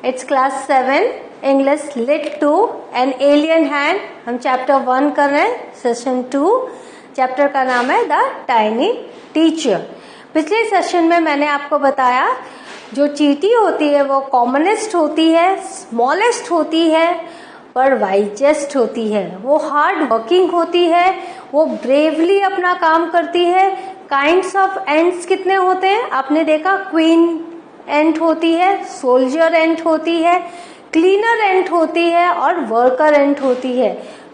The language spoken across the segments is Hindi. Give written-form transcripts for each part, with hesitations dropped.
It's class 7 English Lit 2 An Alien Hand। हम चैप्टर 1 कर रहे हैं, सेशन 2। चैप्टर का नाम है द टाइनी टीचर। पिछले सेशन में मैंने आपको बताया जो चींटी होती है वो कॉमनेस्ट होती है, स्मॉलेस्ट होती है, पर वाइजेस्ट होती है। वो हार्ड वर्किंग होती है, वो ब्रेवली अपना काम करती है। काइंड्स ऑफ एंट्स कितने होते हैं आपने देखा, क्वीन एंट होती है, सोल्जर एंट होती है, क्लीनर एंट होती है और वर्कर एंट होती है।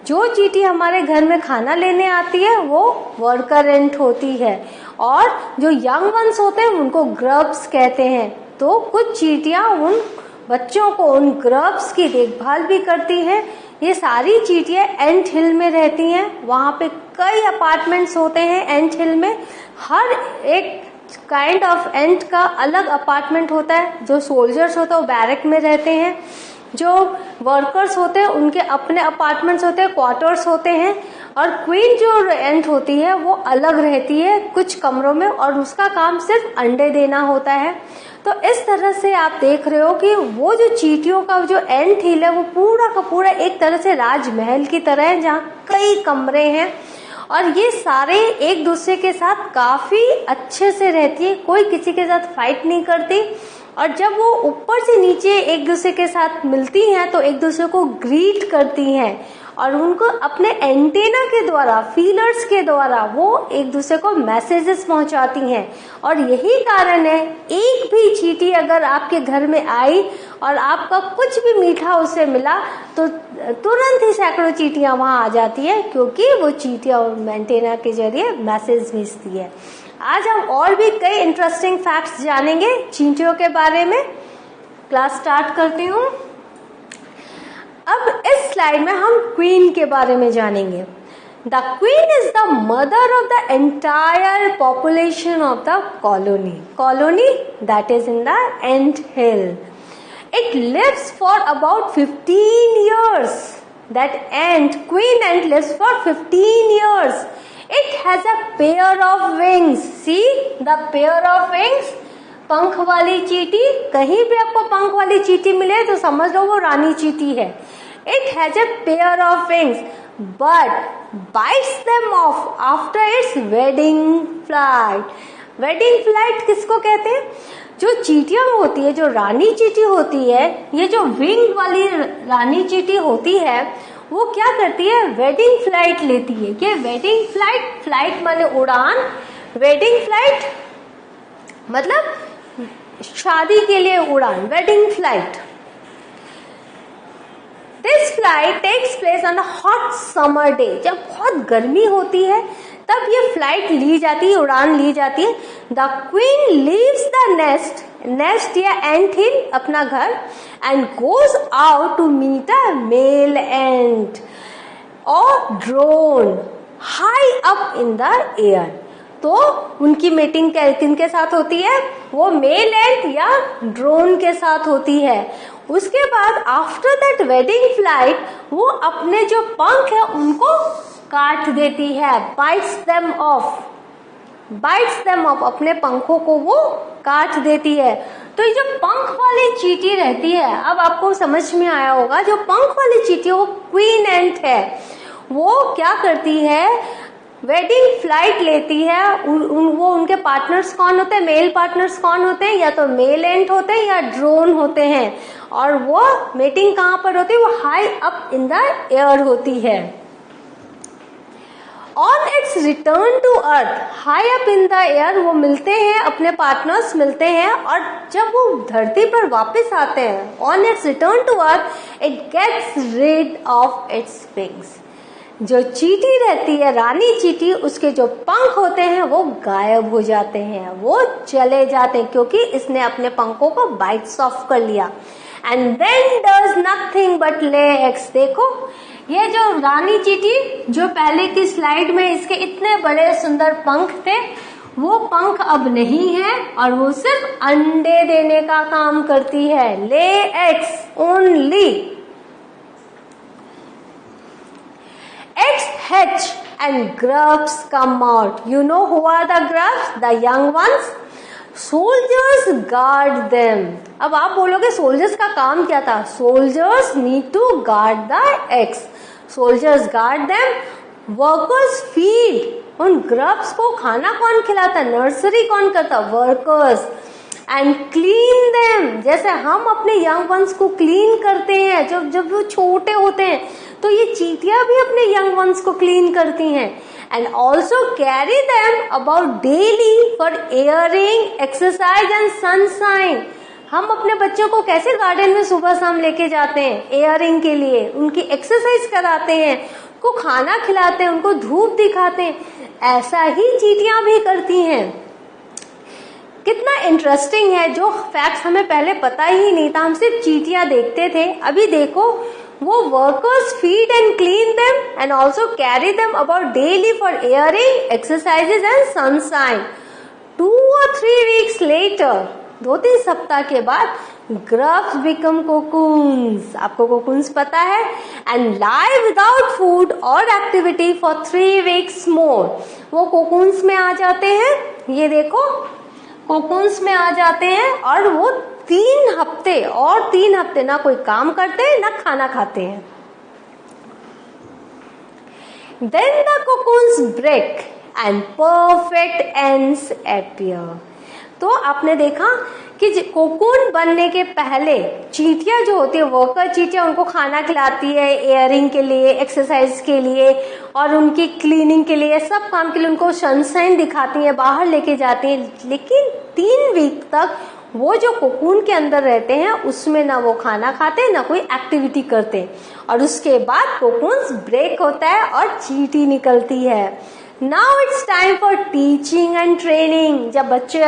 जो चींटी हमारे घर में खाना लेने आती है वो वर्कर एंट होती है, और जो यंग वंस होते हैं उनको ग्रब्स कहते हैं। तो कुछ चींटियां उन बच्चों को, उन ग्रब्स की देखभाल भी करती हैं। ये सारी चींटियां एंट हिल में रहती हैं। वहां पे कई अपार्टमेंट्स होते हैं एंट हिल में। हर एक काइंड ऑफ एंट का अलग अपार्टमेंट होता है। जो सोल्जर्स होते हैं वो बैरक में रहते हैं, जो वर्कर्स होते हैं उनके अपने अपार्टमेंट्स होते हैं, क्वार्टर्स होते हैं, और क्वीन जो एंट होती है वो अलग रहती है कुछ कमरों में, और उसका काम सिर्फ अंडे देना होता है। तो इस तरह से आप देख रहे हो कि वो जो चींटियों का जो एंट हिल है वो पूरा का पूरा एक तरह से राजमहल की तरह है, जहाँ कई कमरे हैं, और ये सारे एक दूसरे के साथ काफी अच्छे से रहती है। कोई किसी के साथ फाइट नहीं करती, और जब वो ऊपर से नीचे एक दूसरे के साथ मिलती हैं तो एक दूसरे को ग्रीट करती हैं, और उनको अपने एंटेना के द्वारा, फीलर्स के द्वारा वो एक दूसरे को मैसेजेस पहुंचाती हैं। और यही कारण है, एक भी चींटी अगर आपके घर में आई और आपका कुछ भी मीठा उसे मिला तो तुरंत ही सैकड़ों चींटियां वहां आ जाती है, क्योंकि वो चींटियां एंटेना के जरिए मैसेज भेजती है। आज हम और भी कई इंटरेस्टिंग फैक्ट्स जानेंगे चींटियों के बारे में। क्लास स्टार्ट करती हूँ। अब इस स्लाइड में हम क्वीन के बारे में जानेंगे। The queen is the mother of the entire population of the colony. Colony that is in the ant hill. It lives for about 15 years. That ant, queen ant, lives for 15 years. It has a pair of wings. See the pair of wings. पंख वाली चींटी, कहीं भी आपको पंख वाली चींटी मिले तो समझ लो वो रानी चींटी है। It has a pair of wings, but bites them off after its wedding flight. Wedding flight किसको कहते हैं? जो चींटियां होती है, जो रानी चींटी होती है, ये जो विंग वाली रानी चींटी होती है, वो क्या करती है? वेडिंग फ्लाइट लेती है। ये वेडिंग फ्लाइट, फ्लाइट माने उड़ान, वेडिंग फ्लाइट मतलब शादी के लिए उड़ान, wedding flight. This flight takes place on a hot summer day. जब बहुत गर्मी होती है तब ये फ्लाइट ली जाती है, उड़ान ली जाती है। The queen leaves the nest, nest या एंट हिल, अपना घर, and goes out to meet a male ant और drone high up in the air. तो उनकी मीटिंग किनके साथ होती है? वो मेल एंट या ड्रोन के साथ होती है। उसके बाद आफ्टर दैट वेडिंग फ्लाइट वो अपने जो पंख है उनको काट देती है, bytes them of, bytes them of, अपने पंखों को वो काट देती है। तो ये जो पंख वाली चींटी रहती है, अब आपको समझ में आया होगा, जो पंख वाली चींटी वो क्वीन एंट है। वो क्या करती है? वेडिंग फ्लाइट लेती है। वो उनके पार्टनर्स कौन होते हैं? मेल पार्टनर्स कौन होते हैं? या तो मेल एंट होते हैं या ड्रोन होते हैं। और वो मीटिंग कहाँ पर होती है? वो high up in the air होती है। On its return to earth, high up in the air वो मिलते हैं, अपने पार्टनर्स मिलते हैं, और जब वो धरती पर वापस आते हैं, on its return to earth it gets rid of its wings. जो चींटी रहती है, रानी चींटी, उसके जो पंख होते हैं वो गायब हो जाते हैं, वो चले जाते हैं, क्योंकि इसने अपने पंखों को बाइट्स ऑफ कर लिया। And then does nothing but lay eggs. देखो ये जो रानी चींटी, जो पहले की स्लाइड में इसके इतने बड़े सुंदर पंख थे, वो पंख अब नहीं है, और वो सिर्फ अंडे देने का काम करती है। Lay eggs only. Eggs hatch and grubs come out. You know who are the grubs? The young ones. Soldiers guard them. अब आप बोलोगे सोल्जर्स का काम क्या था? Soldiers need to guard the eggs. Soldiers guard them, workers feed. उन ग्रब्स को खाना कौन खिलाता? नर्सरी कौन करता? वर्कर्स। एंड क्लीन देम, जैसे हम अपने यंग वंस को क्लीन करते हैं जब वो छोटे होते हैं, तो ये चींटियां भी अपने यंग वंस को क्लीन करती हैं। And also carry them about daily for airing, exercise and sunshine. हम अपने बच्चों को कैसे गार्डन में सुबह शाम लेके जाते हैं? एयरिंग के लिए, उनकी एक्सरसाइज कराते हैं, उनको खाना खिलाते हैं, उनको धूप दिखाते हैं। ऐसा ही चींटियां भी करती हैं। कितना इंटरेस्टिंग है, जो फैक्ट्स हमें पहले पता ही नहीं था, हम सिर्फ चींटियां देखते थे। अभी देखो, वो workers feed and clean them and also carry them about daily for airing, exercises and sunshine. 2 or 3 weeks later, 2-3 सप्ताह के बाद, grubs become cocoons। आपको cocoons पता है? and lie without food or activity for 3 weeks more। वो cocoons में आ जाते हैं, ये देखो cocoons में आ जाते हैं, और वो 3 हफ्ते ना कोई काम करते हैं ना खाना खाते हैं। Then the cocoons break and perfect ants appear। तो आपने देखा कि कोकून बनने के पहले चींटियां जो होती है, वर्कर चींटियां, उनको खाना खिलाती है एयरिंग के लिए, एक्सरसाइज के लिए और उनकी क्लीनिंग के लिए, सब काम के लिए उनको सनशाइन दिखाती हैं, बाहर लेके जाती हैं। लेकिन 3 वीक तक वो जो कोकून के अंदर रहते हैं उसमें ना वो खाना खाते ना कोई एक्टिविटी करते, और उसके बाद कोकून्स ब्रेक होता है और चींटी निकलती है। Now it's time for teaching and training. जब बच्चे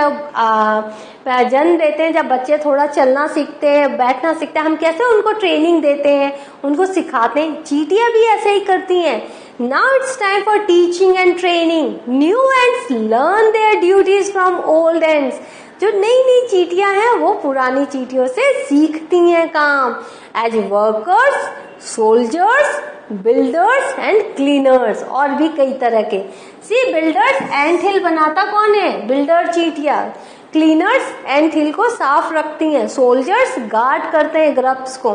जन्म देते हैं, जब बच्चे थोड़ा चलना सीखते हैं, बैठना सीखते हैं, हम कैसे उनको ट्रेनिंग देते हैं, उनको सिखाते हैं। चींटियां भी ऐसे ही करती हैं। Now it's time for teaching and training. New ends learn their duties from old ends. जो नई नई चींटियां हैं वो पुरानी चींटियों से सीखती हैं काम। As workers, soldiers, builders and cleaners, और भी कई तरह के। सी बिल्डर्स, एंट हिल बनाता कौन है? बिल्डर चींटियां। क्लीनर्स एंट हिल को साफ रखती हैं। सोल्जर्स गार्ड करते हैं ग्रब्स को।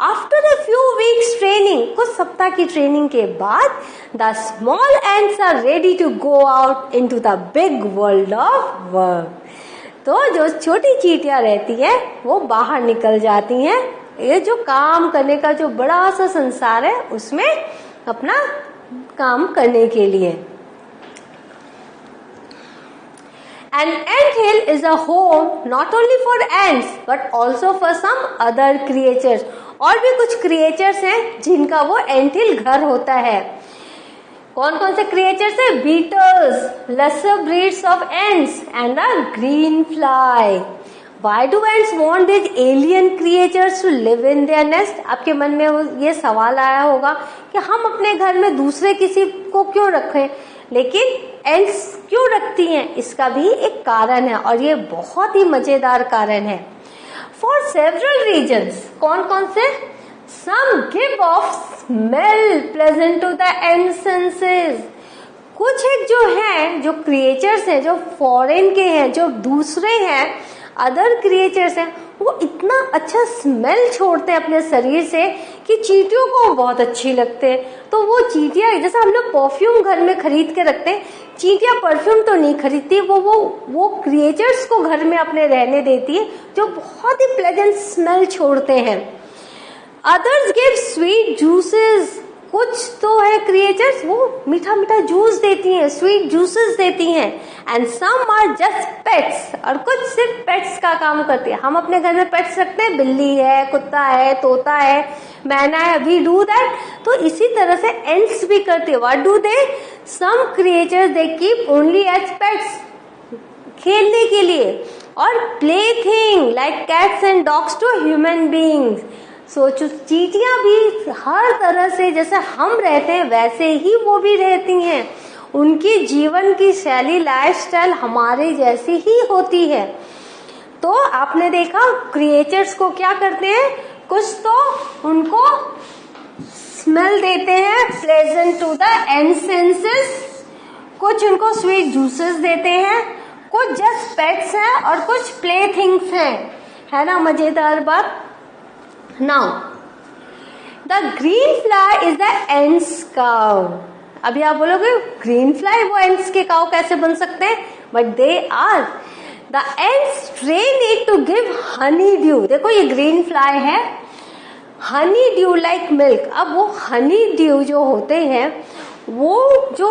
After a few weeks training, कुछ सप्ताह की ट्रेनिंग के बाद, the small ants are ready to go out into the big world of work. तो जो छोटी चींटियां रहती हैं वो बाहर निकल जाती हैं, ये जो काम करने का जो बड़ा सा संसार है उसमें अपना काम करने के लिए। An ant hill is a home not only for ants but also for some other creatures। और भी कुछ क्रिएचर्स हैं जिनका वो एंट हिल घर होता है। कौन कौन से क्रिएचर्स है? Beetles, lesser breeds of ants and a green fly। Why do ants want these alien creatures to live in their nest? आपके मन में ये सवाल आया होगा कि हम अपने घर में दूसरे किसी को क्यों रखें, लेकिन एंट्स क्यों रखती हैं? इसका भी एक कारण है, और ये बहुत ही मजेदार कारण है। For several reasons। कौन कौन से? Some give off smell pleasant to the ant senses। कुछ एक जो है, जो क्रिएचर्स हैं, जो फॉरेन के हैं, जो दूसरे हैं, अदर क्रिएचर्स हैं, वो इतना अच्छा स्मेल छोड़ते हैं अपने शरीर से कि चींटियों को बहुत अच्छी लगते हैं। तो वो चींटियां, जैसे हम लोग परफ्यूम घर में खरीद के रखते हैं, चींटियां परफ्यूम तो नहीं खरीदती, वो क्रिएचर्स को घर में अपने रहने देती है जो बहुत ही प्लेजेंट स्मेल छोड़ते हैं। Others give sweet juices. कुछ तो है क्रिएचर्स, वो मीठा मीठा जूस देती हैं, स्वीट जूसेस देती हैं। And some are just pets, और कुछ सिर्फ पेट्स का काम करती है। हम अपने घर में पेट्स रखते हैं, बिल्ली है, कुत्ता है, तोता है, मैना है, वी डू दैट। तो इसी तरह से एंट्स भी करते हैं। What do they? Some creatures they keep only as pets, खेलने के लिए, और play thing like cats and dogs to human beings. सोचो, चींटियां भी हर तरह से जैसे हम रहते हैं वैसे ही वो भी रहती हैं। उनकी जीवन की शैली, लाइफस्टाइल हमारे जैसी ही होती है। तो आपने देखा क्रिएचर्स को क्या करते हैं, कुछ तो उनको स्मेल देते हैं pleasant to the ant senses, कुछ उनको स्वीट जूसेस देते हैं, कुछ जस्ट पेट्स हैं और कुछ प्ले थिंग्स हैं, है ना मजेदार बात। Now the green fly is the ant's cow. अभी आप बोलोगे ग्रीन फ्लाई वो एंट्स के काउ कैसे बन सकते हैं, but they are. The ants train it to give honeydew. देखो ये ग्रीन फ्लाई है, हनी ड्यू लाइक मिल्क। अब वो हनी ड्यू जो होते हैं, वो जो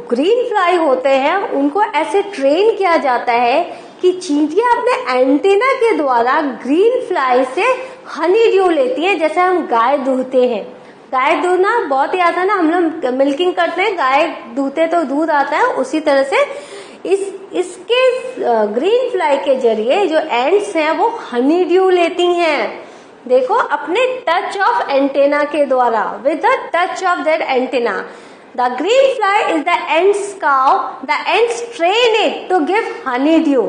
ग्रीन फ्लाई होते हैं, उनको ऐसे ट्रेन किया जाता है कि चींटियां अपने एंटीना के द्वारा ग्रीन फ्लाई से हनी ड्यू लेती हैं। जैसे हम गाय दूहते हैं, गाय दूहना बहुत ही आसान है, हम लोग मिल्किंग करते हैं, गाय दूहते तो दूध आता है। उसी तरह से इसके ग्रीन फ्लाई के जरिए जो एंट्स हैं वो हनी ड्यू लेती हैं। देखो अपने टच ऑफ एंटेना के द्वारा, with the touch of that antenna. The green fly is the ant's cow. The ants train it to give honeydew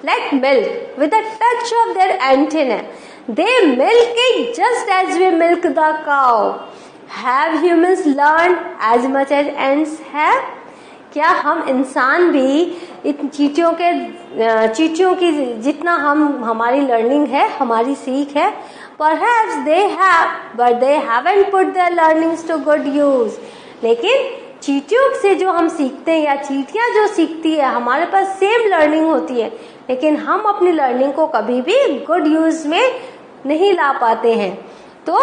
like milk with a touch of their antenna. They milk it just as we milk the cow. Have humans learned as much as ants have? क्या हम इंसान भी इन चींटियों की जितना हमारी लर्निंग है, हमारी सीख है? Perhaps they have, but they haven't put their learnings to good use. लेकिन चींटियों से जो हम सीखते हैं या चींटियां जो सीखती है, हमारे पास सेम लर्निंग होती है, लेकिन हम अपनी लर्निंग को कभी भी गुड यूज में नहीं ला पाते हैं। तो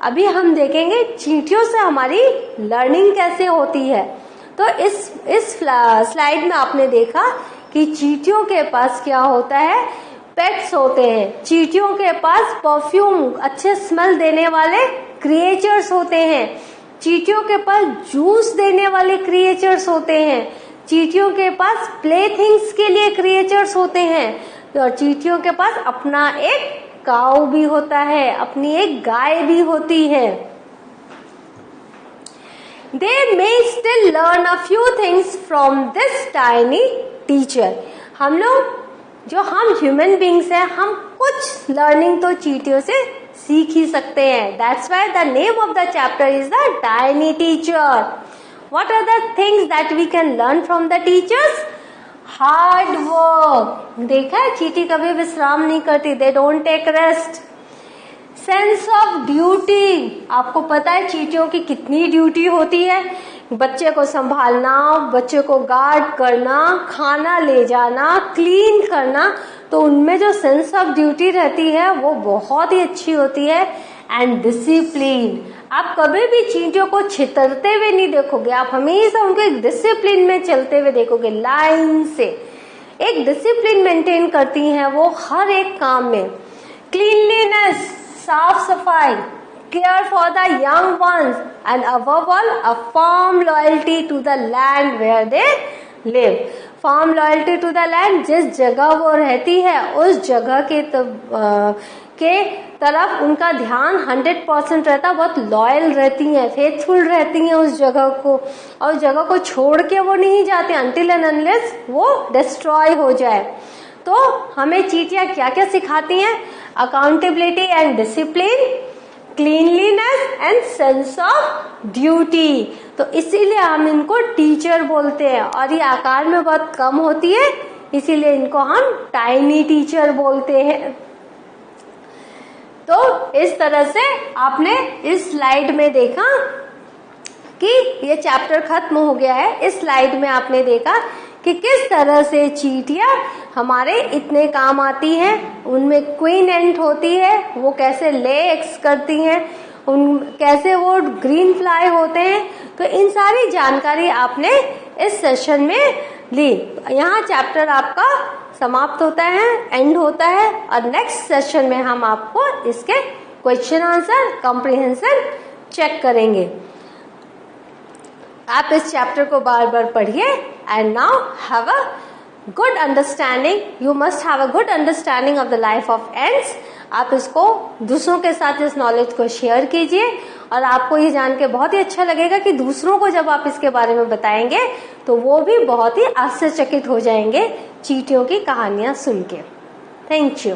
अभी हम देखेंगे चींटियों से हमारी लर्निंग कैसे होती है। तो इस स्लाइड में आपने देखा कि चींटियों के पास क्या होता है, पेट्स होते हैं। चींटियों के पास परफ्यूम, अच्छे स्मेल देने वाले क्रिएचर्स होते हैं। चींटियों के पास जूस देने वाले क्रिएचर्स होते हैं। चींटियों के पास प्ले थिंग्स के लिए क्रिएचर्स होते हैं। और चींटियों के पास अपना एक काऊ भी होता है, अपनी एक गाय भी होती है। They may still learn a few things from this tiny teacher. हम ह्यूमन बींग्स हैं, हम कुछ लर्निंग तो चींटियों से सीख ही सकते हैं। That's why the name of the chapter is the Tiny Teacher. What are the things that we can learn from the teachers? Hard work. देखा है चींटी कभी विश्राम नहीं करती, they don't take rest. Sense of duty. आपको पता है चींटियों की कितनी ड्यूटी होती है, बच्चे को संभालना, बच्चे को गार्ड करना, खाना ले जाना, क्लीन करना। तो उनमें जो सेंस ऑफ ड्यूटी रहती है वो बहुत ही अच्छी होती है। एंड डिसिप्लिन, आप कभी भी चींटियों को छितरते हुए नहीं देखोगे, आप हमेशा उनको एक डिसिप्लिन में चलते हुए देखोगे, लाइन से एक डिसिप्लिन मेंटेन करती हैं वो हर एक काम में। क्लीनलीनेस, साफ सफाई, care for the young ones, and above all a firm loyalty to the land where they live. Firm loyalty to the land, जिस जगह वो रहती है उस जगह के तरफ उनका ध्यान 100% रहता, बहुत लॉयल रहती हैं, फेथफुल रहती हैं उस जगह को, और जगह को छोड़ के वो नहीं जाते अनटिल एंड अनलेस वो डिस्ट्रॉय हो जाए। तो हमें चींटियां क्या क्या सिखाती हैं? Accountability and discipline, cleanliness and sense of duty. तो इसीलिए हम इनको टीचर बोलते हैं, और ये आकार में बहुत कम होती है, इसीलिए इनको हम टाइनी टीचर बोलते हैं। तो इस तरह से आपने इस स्लाइड में देखा कि ये चैप्टर खत्म हो गया है। इस स्लाइड में आपने देखा कि किस तरह से चींटियां हमारे इतने काम आती हैं। उनमें क्वीन एंट होती है, वो कैसे ले एग्स करती हैं, कैसे वो ग्रीन फ्लाई होते हैं। तो इन सारी जानकारी आपने इस सेशन में ली। यहाँ चैप्टर आपका समाप्त होता है, एंड होता है, और नेक्स्ट सेशन में हम आपको इसके क्वेश्चन आंसर कॉम्प्रिहेंशन चेक करेंगे। आप इस चैप्टर को बार बार पढ़िए and now have a good understanding. You must have a good understanding of the life of ants. आप इसको दूसरों के साथ इस नॉलेज को शेयर कीजिए, और आपको ये जान के बहुत ही अच्छा लगेगा कि दूसरों को जब आप इसके बारे में बताएंगे तो वो भी बहुत ही आश्चर्यचकित हो जाएंगे चींटियों की कहानियां सुन के। Thank you.